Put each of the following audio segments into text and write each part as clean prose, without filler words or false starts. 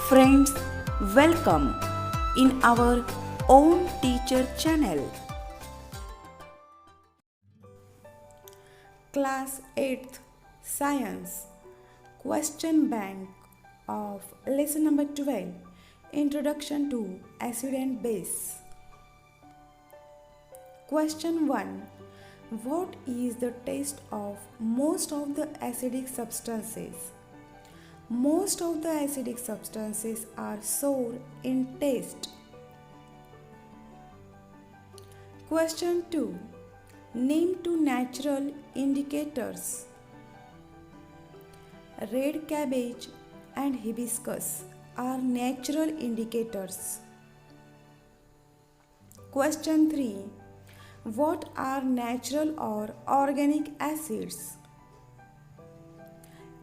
Friends, welcome in our own teacher channel. Class 8th Science Question Bank of Lesson number 12 Introduction to Acid and Base. Question 1. What is the taste of most of the acidic substances? Most of the acidic substances are sour in taste. Question 2. Name two natural indicators. Red cabbage and hibiscus are natural indicators. Question 3. What are natural or organic acids?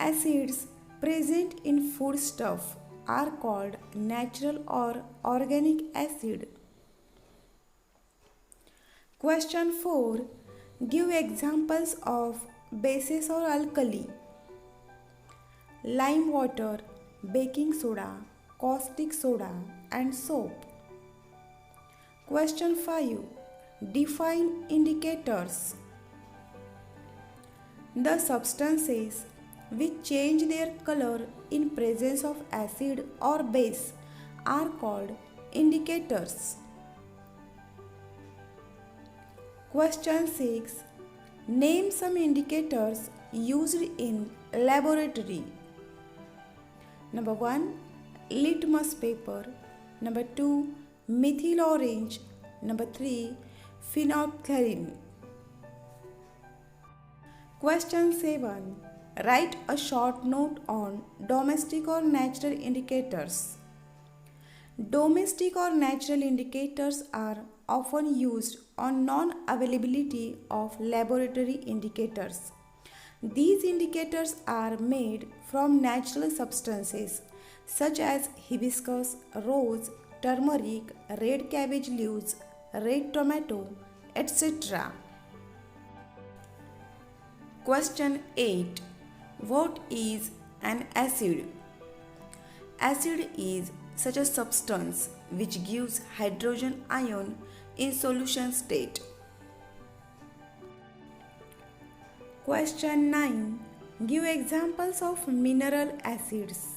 Acids present in foodstuff are called natural or organic acid. Question 4. Give examples of bases or alkali. Lime water, baking soda, caustic soda and soap. Question 5. Define indicators. The substances which change their color in presence of acid or base are called indicators. Question 6. Name some indicators used in laboratory. Number 1. Litmus paper. Number 2. Methyl orange. Number 3. Phenolphthalein. Question 7. Write a short note on domestic or natural indicators. Domestic or natural indicators are often used on non-availability of laboratory indicators. These indicators are made from natural substances such as hibiscus, rose, turmeric, red cabbage leaves, red tomato, etc. Question 8. What is an acid? Acid is such a substance which gives hydrogen ion in solution state. Question 9. Give examples of mineral acids.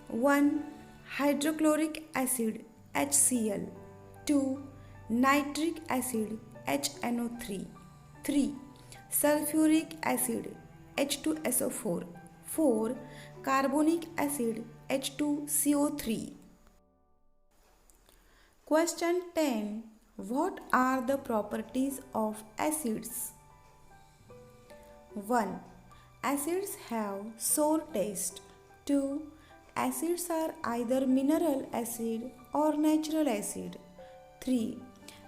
1. Hydrochloric acid HCl. 2. Nitric acid HNO3. 3. Sulfuric acid H2SO4. 4. Carbonic acid H2CO3. Question 10. What are the properties of acids? 1. Acids have sour taste. 2. Acids are either mineral acid or natural acid. 3.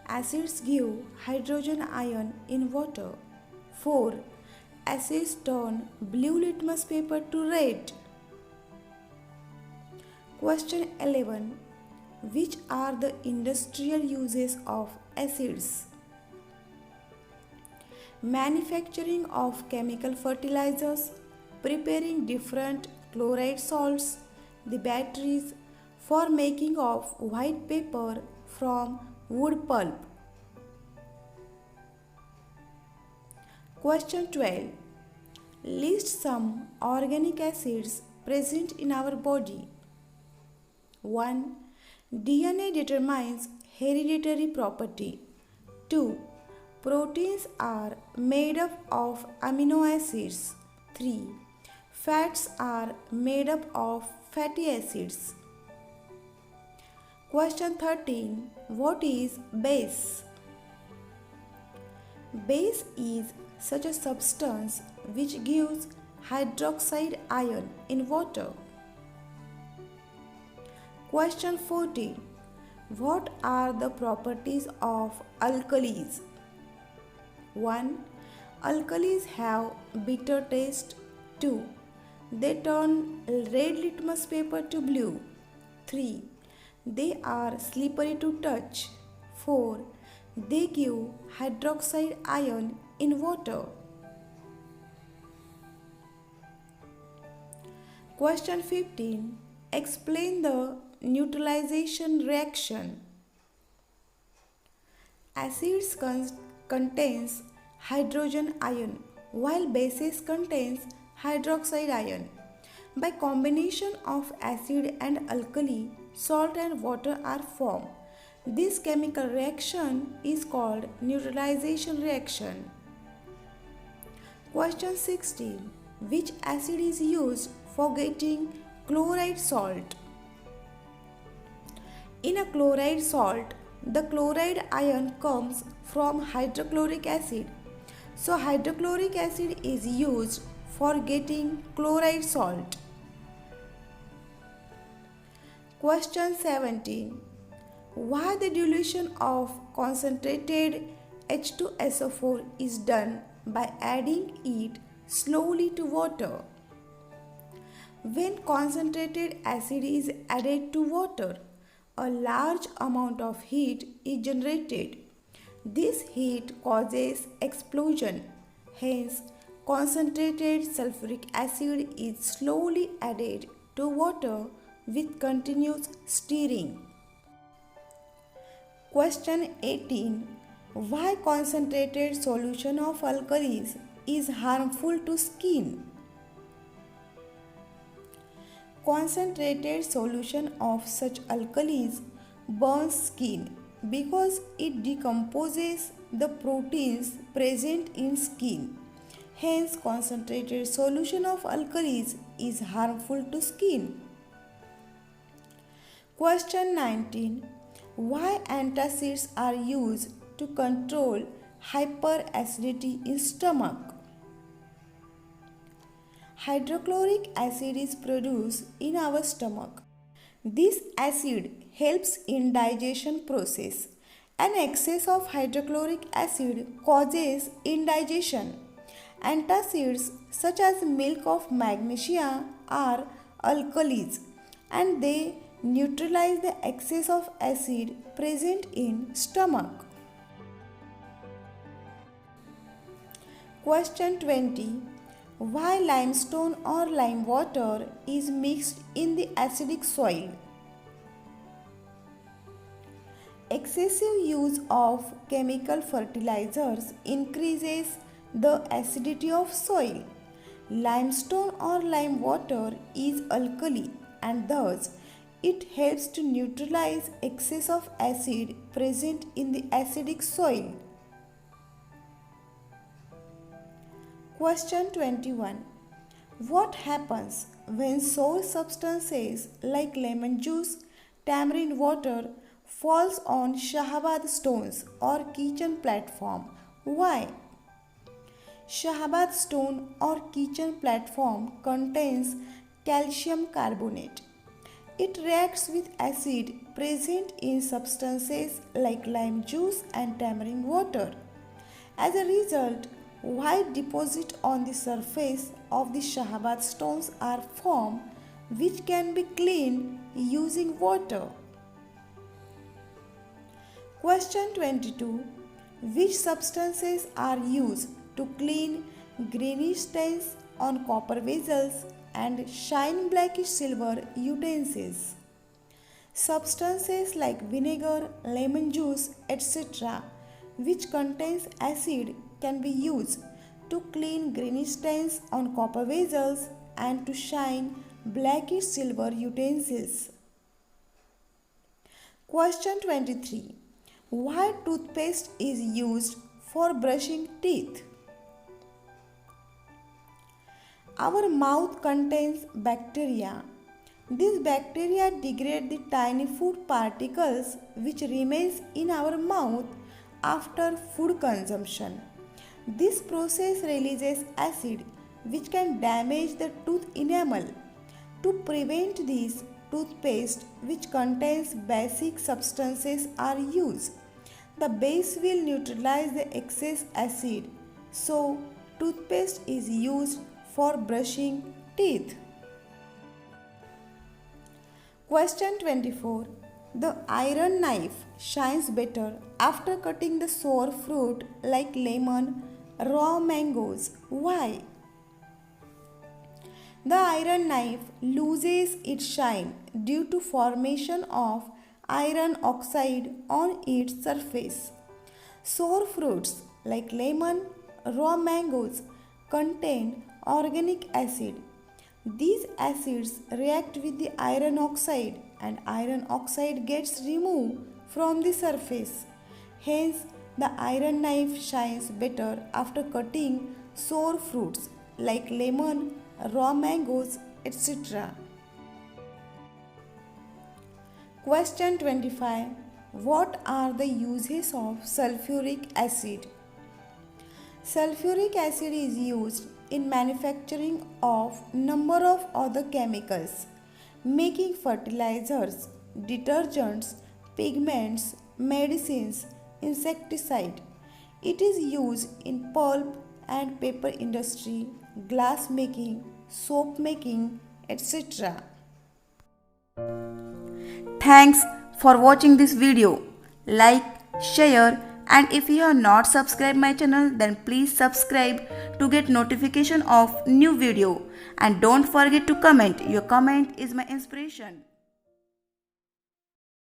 Acids give hydrogen ion in water. 4. Acids turn blue litmus paper to red. Question 11. Which are the industrial uses of acids? Manufacturing of chemical fertilizers, preparing different chloride salts, the batteries, for making of white paper from wood pulp. Question 12. List some organic acids present in our body. 1. DNA determines hereditary property. 2. Proteins are made up of amino acids. 3. Fats are made up of fatty acids. Question 13. What is base? Base is such a substance which gives hydroxide ion in water. Question 14. What are the properties of alkalis? 1. Alkalis have bitter taste. 2. They turn red litmus paper to blue. 3. They are slippery to touch. 4. They give hydroxide ion in water. Question 15. Explain the neutralization reaction. Acids contains hydrogen ion while bases contains hydroxide ion. By combination of acid and alkali, salt and water are formed. This chemical reaction is called neutralization reaction. Question 16. Which acid is used for getting chloride salt? In a chloride salt, the chloride ion comes from hydrochloric acid. So hydrochloric acid is used for getting chloride salt. Question 17. Why the dilution of concentrated H2SO4 is done by adding it slowly to water? When concentrated acid is added to water, a large amount of heat is generated. This heat causes explosion. Hence, concentrated sulfuric acid is slowly added to water with continuous stirring. Question 18. Why concentrated solution of alkalis is harmful to skin? Concentrated solution of such alkalis burns skin because it decomposes the proteins present in skin. Hence, concentrated solution of alkalis is harmful to skin. Question 19. Why antacids are used to control hyperacidity in stomach? Hydrochloric acid is produced in our stomach. This acid helps in digestion process. An excess of hydrochloric acid causes indigestion. Antacids such as milk of magnesia are alkalis and they neutralize the excess of acid present in stomach. Question 20. Why limestone or lime water is mixed in the acidic soil? Excessive use of chemical fertilizers increases the acidity of soil. Limestone or lime water is alkali and thus it helps to neutralize excess of acid present in the acidic soil. Question 21. What happens when sour substances like lemon juice, tamarind water falls on shahabad stones or kitchen platform? Why? Shahabad stone or kitchen platform contains calcium carbonate. It reacts with acid present in substances like lime juice and tamarind water. As a result, white deposits on the surface of the shahabad stones are formed, which can be cleaned using water. Question 22. Which substances are used to clean greenish stains on copper vessels and shine blackish silver utensils? Substances like vinegar, lemon juice, etc., which contains acid, can be used to clean greenish stains on copper vessels and to shine blackish silver utensils. Question 23. Why toothpaste is used for brushing teeth? Our mouth contains bacteria. These bacteria degrade the tiny food particles which remains in our mouth after food consumption. This process releases acid which can damage the tooth enamel. To prevent this, toothpaste which contains basic substances are used. The base will neutralize the excess acid. So, toothpaste is used for brushing teeth. Question 24. The iron knife shines better after cutting the sour fruit like lemon, raw mangoes. Why? The iron knife loses its shine due to formation of iron oxide on its surface. Sour fruits like lemon, raw mangoes contain organic acid. These acids react with the iron oxide and iron oxide gets removed from the surface. Hence, the iron knife shines better after cutting sour fruits like lemon, raw mangoes, etc. Question 25. What are the uses of sulfuric acid? Sulfuric acid is used in manufacturing of number of other chemicals, making fertilizers, detergents, pigments, medicines, insecticide. It is used in pulp and paper industry, glass making, soap making, etc. Thanks for watching this video. Like, share, and if you have not subscribed my channel, then please subscribe to get notification of new video. And don't forget to comment. Your comment is my inspiration.